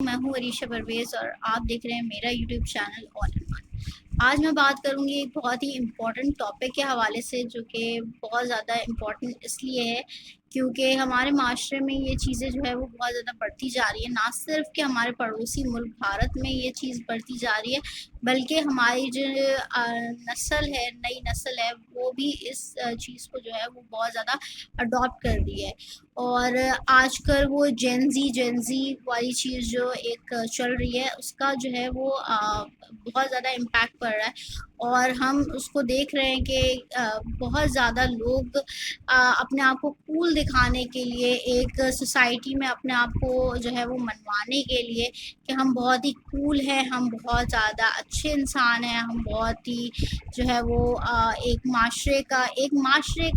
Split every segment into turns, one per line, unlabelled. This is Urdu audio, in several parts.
میں ہوں عریشہ پرویز اور آپ دیکھ رہے ہیں میرا YouTube channel all in one. آج میں بات کروں گی ایک بہت ہی امپورٹنٹ ٹاپک کے حوالے سے، جو کہ بہت زیادہ امپورٹنٹ اس لیے ہے کیونکہ ہمارے معاشرے میں یہ چیزیں جو ہے وہ بہت زیادہ بڑھتی جا رہی ہے۔ نہ صرف کہ ہمارے پڑوسی ملک بھارت میں یہ چیز بڑھتی جا رہی ہے، بلکہ ہماری جو نسل ہے، نئی نسل ہے، وہ بھی اس چیز کو جو ہے وہ بہت زیادہ اڈاپٹ کر رہی ہے۔ اور آج کل وہ جینزی والی چیز جو ایک چل رہی ہے، اس کا جو ہے وہ بہت زیادہ امپیکٹ پڑ رہا ہے، اور ہم اس کو دیکھ رہے ہیں کہ بہت زیادہ لوگ اپنے آپ کو کول دکھانے کے لیے، ایک سوسائٹی میں اپنے آپ کو جو ہے وہ منوانے کے لیے کہ ہم بہت ہی کول ہیں، ہم بہت زیادہ اچھے انسان ہیں، ہم بہت ہی جو ہے وہ ایک معاشرے کا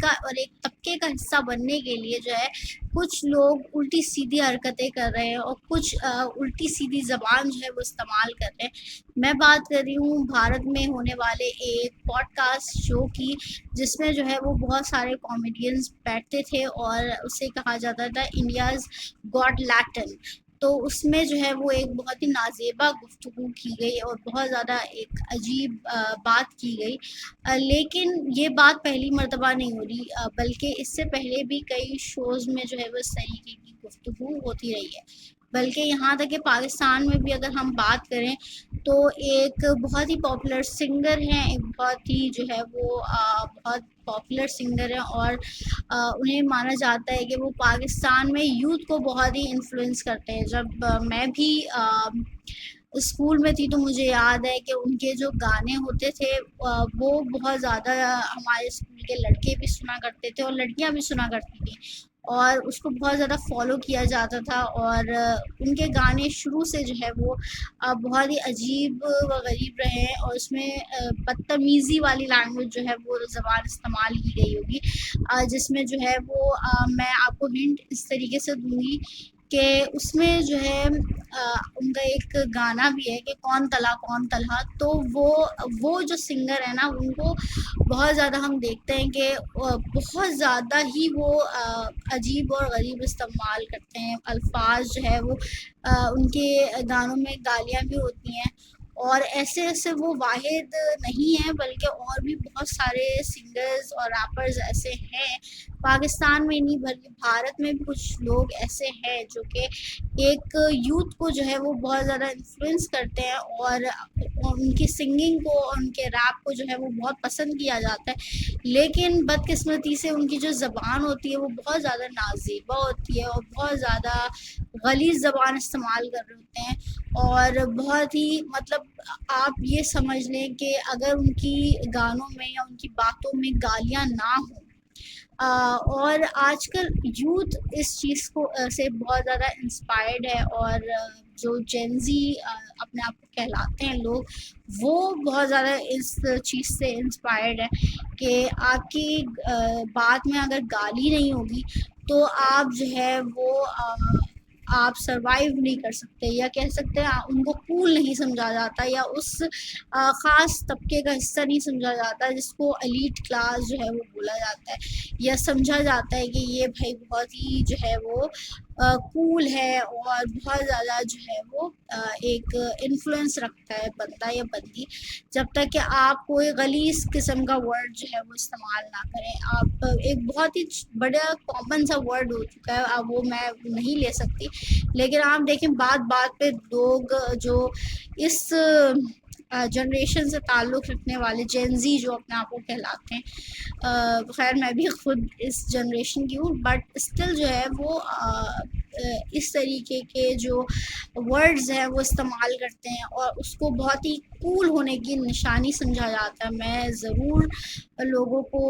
اور ایک طبقے کا حصہ بننے کے لیے جو ہے کچھ لوگ الٹی سیدھی حرکتیں کر رہے ہیں، اور کچھ الٹی سیدھی زبان جو ہے وہ استعمال کر رہے ہیں۔ میں بات کر رہی ہوں بھارت میں ہونے والے ایک پوڈ کاسٹ شو کی، جس میں جو ہے وہ بہت سارے کامیڈینز بیٹھتے تھے، اور اسے کہا جاتا تھا انڈیاز گاٹ لیٹن۔ تو اس میں جو ہے وہ ایک بہت ہی نازیبا گفتگو کی گئی اور بہت زیادہ ایک عجیب بات کی گئی، لیکن یہ بات پہلی مرتبہ نہیں ہو رہی، بلکہ اس سے پہلے بھی کئی شوز میں جو ہے وہ اس طریقے کی گفتگو ہوتی رہی ہے۔ بلکہ یہاں تک کہ پاکستان میں بھی اگر ہم بات کریں تو ایک بہت ہی پاپولر سنگر ہیں، ایک بہت ہی جو ہے وہ بہت پاپولر سنگر ہیں، اور انہیں مانا جاتا ہے کہ وہ پاکستان میں یوتھ کو بہت ہی انفلوئنس کرتے ہیں۔ جب میں بھی اسکول میں تھی تو مجھے یاد ہے کہ ان کے جو گانے ہوتے تھے وہ بہت زیادہ ہمارے اسکول کے لڑکے بھی سنا کرتے تھے اور لڑکیاں بھی سنا کرتی تھیں، اور اس کو بہت زیادہ فالو کیا جاتا تھا۔ اور ان کے گانے شروع سے جو ہے وہ بہت ہی عجیب و غریب رہے ہیں، اور اس میں بدتمیزی والی لینگویج جو ہے وہ زبان استعمال کی گئی ہوگی، جس میں جو ہے وہ میں آپ کو ہنٹ اس طریقے سے دوں گی کہ اس میں جو ہے ان کا ایک گانا بھی ہے کہ کون تلا، تو وہ جو سنگر ہے نا، ان کو بہت زیادہ ہم دیکھتے ہیں کہ بہت زیادہ ہی وہ عجیب اور غریب استعمال کرتے ہیں الفاظ، جو ہے وہ ان کے گانوں میں گالیاں بھی ہوتی ہیں، اور ایسے وہ واحد نہیں ہیں، بلکہ اور بھی بہت سارے سنگرز اور ریپرز ایسے ہیں پاکستان میں نہیں بلکہ بھارت میں بھی کچھ لوگ ایسے ہیں جو کہ ایک یوتھ کو جو ہے وہ بہت زیادہ انفلوئنس کرتے ہیں، اور ان کی سنگنگ کو، ان کے ریپ کو جو ہے وہ بہت پسند کیا جاتا ہے، لیکن بدقسمتی سے ان کی جو زبان ہوتی ہے وہ بہت زیادہ نازیبا ہوتی ہے، اور بہت زیادہ غلیظ زبان استعمال کر رہے ہوتے ہیں، اور بہت ہی مطلب آپ یہ سمجھ لیں کہ اگر ان کی گانوں میں یا ان کی باتوں میں گالیاں نہ ہوں، اور آج کل یوتھ اس چیز کو سے بہت زیادہ انسپائرڈ ہے، اور جو جینزی اپنے آپ کو کہلاتے ہیں لوگ، وہ بہت زیادہ اس چیز سے انسپائرڈ ہے کہ آپ کی بات میں اگر گالی نہیں ہوگی تو آپ جو ہے وہ آپ سروائیو نہیں کر سکتے، یا کہہ سکتے ہیں ان کو کول نہیں سمجھا جاتا، یا اس خاص طبقے کا حصہ نہیں سمجھا جاتا جس کو ایلیٹ کلاس جو ہے وہ بولا جاتا ہے، یا سمجھا جاتا ہے کہ یہ بھائی بہت ہی جو ہے وہ کول ہے، اور بہت زیادہ جو ہے وہ ایک انفلوئنس رکھتا ہے بندہ یا بندی، جب تک کہ آپ کوئی غلیظ قسم کا ورڈ جو ہے وہ استعمال نہ کریں۔ آپ ایک بہت ہی بڑا کامن سا ورڈ ہو چکا ہے، اب وہ میں نہیں لے سکتی، لیکن آپ دیکھیں بات بات پہ لوگ جو اس جنریشن سے تعلق رکھنے والے جینزی جو اپنے آپ کو کہلاتے ہیں، خیر میں بھی خود اس جنریشن کی ہوں، بٹ اسٹل جو ہے وہ اس طریقے کے جو ورڈز ہیں وہ استعمال کرتے ہیں، اور اس کو بہت ہی کول ہونے کی نشانی سمجھا جاتا ہے۔ میں ضرور لوگوں کو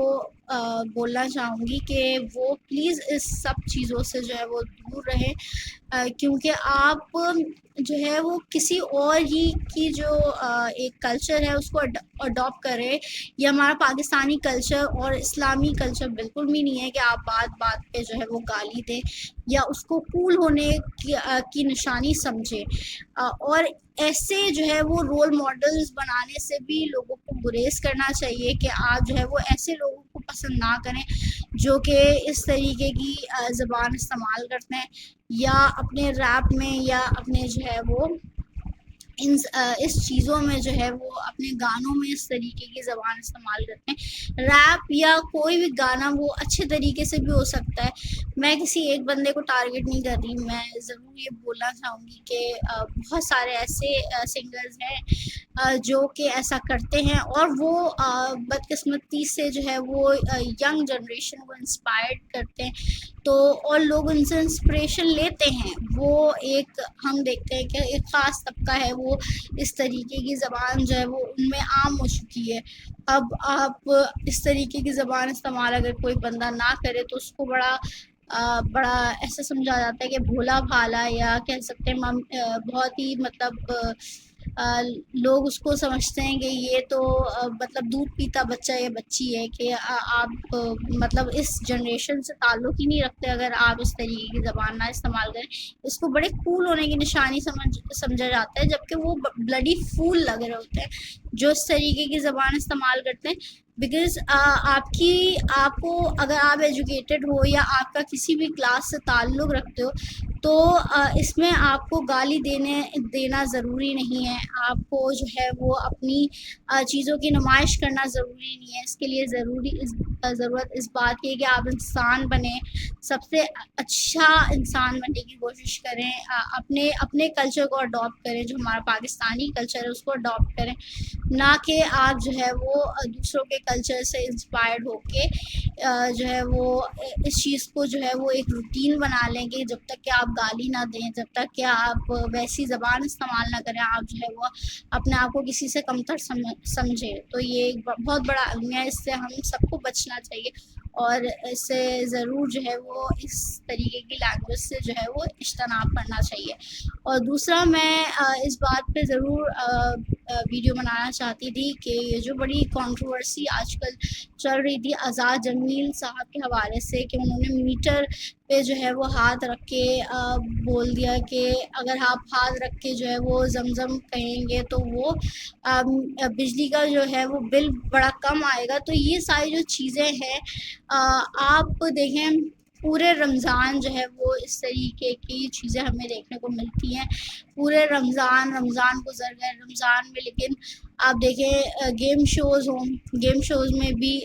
بولنا چاہوں گی کہ وہ پلیز اس سب چیزوں سے جو ہے وہ دور رہیں، کیونکہ آپ جو ہے وہ کسی اور ہی کی جو ایک کلچر ہے اس کو اڈاپٹ کریں۔ یہ ہمارا پاکستانی کلچر اور اسلامی کلچر بالکل بھی نہیں ہے کہ آپ بات بات پہ جو ہے وہ گالی دیں یا اس کو کول ہونے کی نشانی سمجھیں، اور ایسے جو ہے وہ رول ماڈلز بنانے سے بھی لوگوں کو گریز کرنا چاہیے کہ آپ جو ہے وہ ایسے لوگوں کو پسند نہ کریں جو کہ اس طریقے کی زبان استعمال کرتے ہیں، یا اپنے ریپ میں یا اپنے جو ہے وہ اس چیزوں میں جو ہے وہ اپنے گانوں میں اس طریقے کی زبان استعمال کرتے ہیں۔ ریپ یا کوئی بھی گانا وہ اچھے طریقے سے بھی ہو سکتا ہے، میں کسی ایک بندے کو ٹارگٹ نہیں کر رہی، میں ضرور یہ بولنا چاہوں گی کہ بہت سارے ایسے سنگرز ہیں جو کہ ایسا کرتے ہیں، اور وہ بدقسمتی سے جو ہے وہ ینگ جنریشن کو انسپائرڈ کرتے ہیں، تو اور لوگ ان سے انسپریشن لیتے ہیں۔ وہ ایک ہم دیکھتے ہیں کہ ایک خاص طبقہ ہے وہ اس طریقے کی زبان جو ہے وہ ان میں عام ہو چکی ہے۔ اب آپ اس طریقے کی زبان استعمال اگر کوئی بندہ نہ کرے تو اس کو بڑا ایسا سمجھا جاتا ہے کہ بھولا بھالا، یا کہہ سکتے ہیں بہت ہی مطلب لوگ اس کو سمجھتے ہیں کہ یہ تو مطلب دودھ پیتا بچہ یا بچی ہے، کہ آپ مطلب اس جنریشن سے تعلق ہی نہیں رکھتے اگر آپ اس طریقے کی زبان نہ استعمال کریں۔ اس کو بڑے کول ہونے کی نشانی سمجھا جاتا ہے، جبکہ وہ بلڈی فول لگ رہے ہوتے ہیں جو اس طریقے کی زبان استعمال کرتے ہیں۔ بیکاز آپ کو اگر آپ ایجوکیٹڈ ہو یا آپ کا کسی بھی کلاس سے تعلق رکھتے ہو تو اس میں آپ کو گالی دینا ضروری نہیں ہے، آپ کو جو ہے وہ اپنی چیزوں کی نمائش کرنا ضروری نہیں ہے۔ اس کے لیے ضرورت اس بات کی ہے کہ آپ انسان بنیں، سب سے اچھا انسان بننے کی کوشش کریں، اپنے کلچر کو اڈاپٹ کریں، جو ہمارا پاکستانی کلچر ہے اس کو اڈاپٹ کریں، نہ کہ آپ جو ہے وہ دوسروں کے کلچر سے انسپائرڈ ہو کے جو ہے وہ اس چیز کو جو ہے وہ ایک روٹین بنا لیں گے۔ جب تک کہ آپ گالی نہ دیں، جب تک کہ آپ ویسی زبان استعمال نہ کریں، آپ جو ہے وہ اپنے آپ کو کسی سے کمتر سمجھیں، تو یہ ایک بہت بڑا المیہ ہے، اس سے ہم سب کو بچنا چاہیے، اور اس سے ضرور جو ہے وہ اس طریقے کی لینگویج سے جو ہے وہ اجتناب کرنا چاہیے۔ اور دوسرا میں اس بات پہ ضرور ویڈیو بنانا چاہتی تھی کہ یہ جو بڑی کنٹروورسی آج کل چل رہی تھی آزاد جمیل صاحب کے حوالے سے، کہ انہوں نے میٹر پہ جو ہے وہ ہاتھ رکھ کے بول دیا کہ اگر آپ ہاتھ رکھ کے جو ہے وہ زمزم کہیں گے تو وہ بجلی کا جو ہے وہ بل بڑا کم آئے گا۔ تو یہ ساری جو چیزیں ہیں آپ دیکھیں پورے رمضان جو ہے وہ اس طریقے کی چیزیں ہمیں دیکھنے کو ملتی ہیں، پورے رمضان گزر گئے رمضان میں، لیکن آپ دیکھیں گیم شوز میں بھی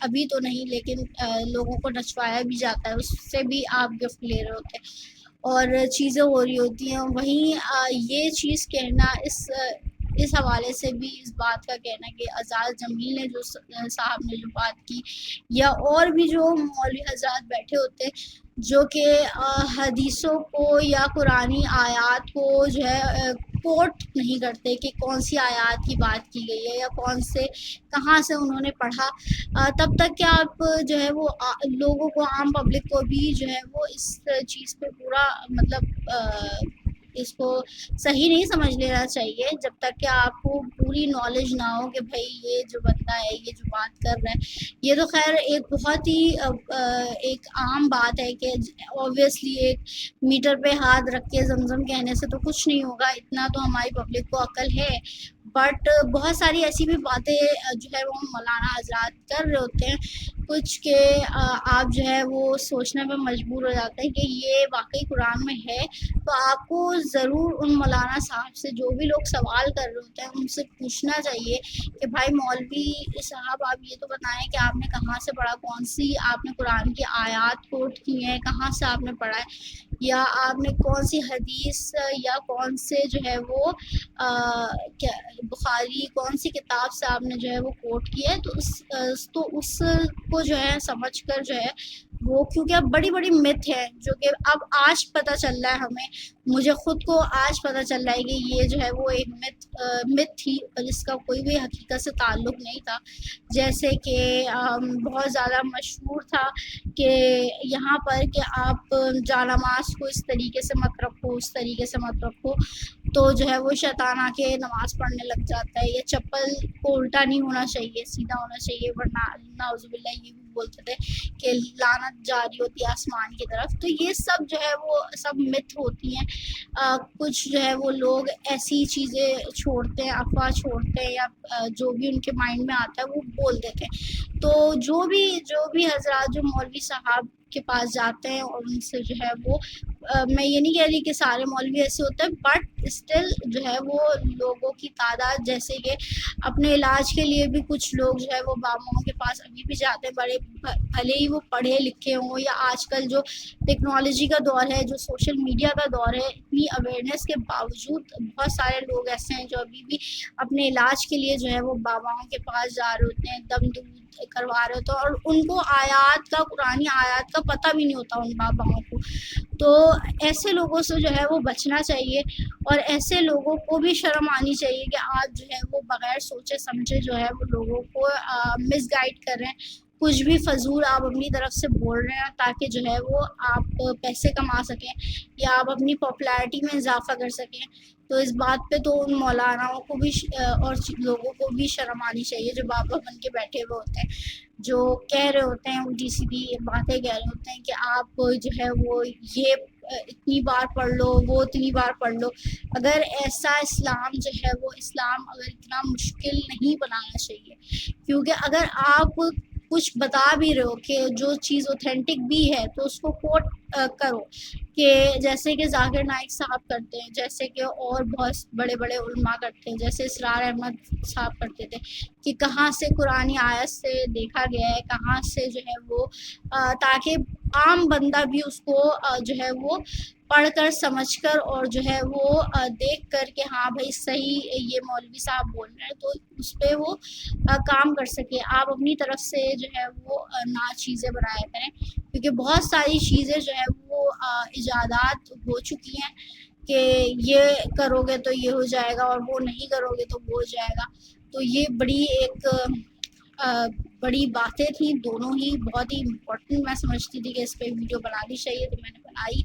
ابھی تو نہیں لیکن لوگوں کو نچوایا بھی جاتا ہے، اس سے بھی آپ گفٹ لے رہے ہوتے ہیں اور چیزیں ہو رہی ہوتی ہیں۔ وہیں یہ چیز کہنا اس حوالے سے بھی اس بات کا کہنا کہ آزاد جمیل نے جو صاحب نے جو بات کی، یا اور بھی جو مولوی حضرات بیٹھے ہوتے جو کہ حدیثوں کو یا قرآنی آیات کو جو ہے کوٹ نہیں کرتے کہ کون سی آیات کی بات کی گئی ہے یا کہاں سے انہوں نے پڑھا، تب تک کہ آپ جو ہے وہ لوگوں کو، عام پبلک کو بھی جو ہے وہ اس چیز پہ پورا مطلب اس کو صحیح نہیں سمجھ لینا چاہیے، جب تک کہ آپ کو پوری نالج نہ ہو کہ بھائی یہ جو بندہ ہے یہ جو بات کر رہا ہے، یہ تو خیر ایک بہت ہی ایک عام بات ہے کہ اوبویسلی ایک میٹر پہ ہاتھ رکھ کے زمزم کہنے سے تو کچھ نہیں ہوگا، اتنا تو ہماری پبلک کو عقل ہے، بٹ بہت ساری ایسی بھی باتیں جو ہے وہ مولانا حضرات کر رہے ہوتے ہیں کچھ کہ آپ جو ہے وہ سوچنے پہ مجبور ہو جاتے ہیں کہ یہ واقعی قرآن میں ہے۔ تو آپ کو ضرور ان مولانا صاحب سے، جو بھی لوگ سوال کر رہے ہوتے ہیں ان سے پوچھنا چاہیے کہ بھائی مولوی صاحب آپ یہ تو بتائیں کہ آپ نے کہاں سے پڑھا، کون سی آپ نے قرآن کی آیات کوٹ کی ہیں، کہاں سے آپ نے پڑھا ہے، یا آپ نے کون سی حدیث یا کون سے جو ہے وہ بخاری کون سی کتاب سے آپ نے جو ہے وہ کوٹ کی ہے، تو اس کو جو ہے سمجھ کر جو ہے وہ، کیونکہ اب بڑی بڑی مت ہے جو کہ اب آج پتہ چل رہا ہے ہمیں، مجھے خود کو آج پتہ چل رہا ہے کہ یہ جو ہے وہ ایک مت تھی جس کا کوئی بھی حقیقت سے تعلق نہیں تھا، جیسے کہ بہت زیادہ مشہور تھا کہ یہاں پر کہ آپ جانماز کو اس طریقے سے مت رکھو، اس طریقے سے مت رکھو، تو جو ہے وہ شیطان آ کے نماز پڑھنے لگ جاتا ہے، یا چپل کو الٹا نہیں ہونا چاہیے، سیدھا ہونا چاہیے، ورنہ نعوذ باللہ یہ بھی بولتے تھے کہ لعنت جاری ہوتی ہے آسمان کی طرف. تو یہ سب جو ہے وہ سب مت ہوتی ہیں. کچھ جو ہے وہ لوگ ایسی چیزیں چھوڑتے ہیں, افواہ چھوڑتے ہیں, یا جو بھی ان کے مائنڈ میں آتا ہے وہ بول دیتے ہیں. تو جو بھی حضرات جو مولوی صاحب کے پاس جاتے ہیں اور ان سے جو ہے وہ میں یہ نہیں کہہ رہی کہ سارے مولوی ایسے ہوتے ہیں, بٹ اسٹل جو ہے وہ لوگوں کی تعداد, جیسے کہ اپنے علاج کے لیے بھی کچھ لوگ جو ہے وہ باباؤں کے پاس ابھی بھی جاتے ہیں, بڑے بھلے ہی وہ پڑھے لکھے ہوں, یا آج کل جو ٹیکنالوجی کا دور ہے, جو سوشل میڈیا کا دور ہے, اتنی اویئرنیس کے باوجود بہت سارے لوگ ایسے ہیں جو ابھی بھی اپنے علاج کے لیے جو ہے وہ باباؤں کے پاس جا رہے ہوتے ہیں, دم دود کروا رہے ہوتے ہیں, اور ان کو آیات کا, قرآنی آیات کا پتہ بھی نہیں ہوتا ان باباؤں کو. تو ایسے لوگوں سے جو ہے وہ بچنا چاہیے, اور ایسے لوگوں کو بھی شرم آنی چاہیے کہ آپ جو ہے وہ بغیر سوچے سمجھے جو ہے وہ لوگوں کو مس گائیڈ کر رہے ہیں, کچھ بھی فضول آپ اپنی طرف سے بول رہے ہیں تاکہ جو ہے وہ آپ پیسے کما سکیں یا آپ اپنی پاپولیرٹی میں اضافہ کر سکیں. تو اس بات پہ تو ان مولاناؤں کو بھی اور لوگوں کو بھی شرم آنی چاہیے جو بابا بن کے بیٹھے ہوئے ہوتے ہیں, جو کہہ رہے ہوتے ہیں الٹی سیدھی باتیں کہہ رہے ہوتے ہیں کہ آپ جو ہے وہ یہ اتنی بار پڑھ لو, وہ اتنی بار پڑھ لو. اگر ایسا اسلام جو ہے وہ اسلام اگر اتنا مشکل نہیں بنانا چاہیے, کیونکہ اگر آپ کچھ بتا بھی رہے ہو کہ جو چیز اوتھینٹک بھی ہے تو اس کو کوٹ کرو, کہ جیسے کہ ذاکر نائک صاحب کرتے ہیں, جیسے کہ اور بہت بڑے بڑے علماء کرتے ہیں, جیسے اسرار احمد صاحب کرتے تھے, کہ کہاں سے قرآنی آیت سے دیکھا گیا ہے, کہاں سے جو ہے وہ تاکہ عام بندہ بھی اس کو جو ہے وہ پڑھ کر سمجھ کر اور جو ہے وہ دیکھ کر کہ ہاں بھائی صحیح یہ مولوی صاحب بول رہے ہیں, تو اس پہ وہ کام کر سکے. آپ اپنی طرف سے جو ہے وہ نہ چیزیں بنایا کریں, کیونکہ بہت ساری چیزیں جو ہے وہ ایجادات ہو چکی ہیں کہ یہ کرو گے تو یہ ہو جائے گا اور وہ نہیں کرو گے تو وہ ہو جائے گا. تو یہ بڑی ایک بڑی باتیں تھیں, دونوں ہی بہت ہی امپورٹنٹ میں سمجھتی تھی کہ اس پہ ویڈیو بنانی چاہیے, تو میں نے بنائی.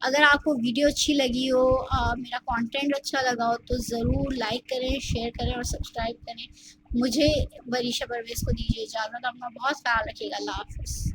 اگر آپ کو ویڈیو اچھی لگی ہو, میرا کانٹینٹ اچھا لگا ہو, تو ضرور لائک کریں, شیئر کریں اور سبسکرائب کریں. مجھے وریشہ پرویز کو دیجیے اجازت. اپنا بہت خیال رکھیے گا. اللہ حافظ.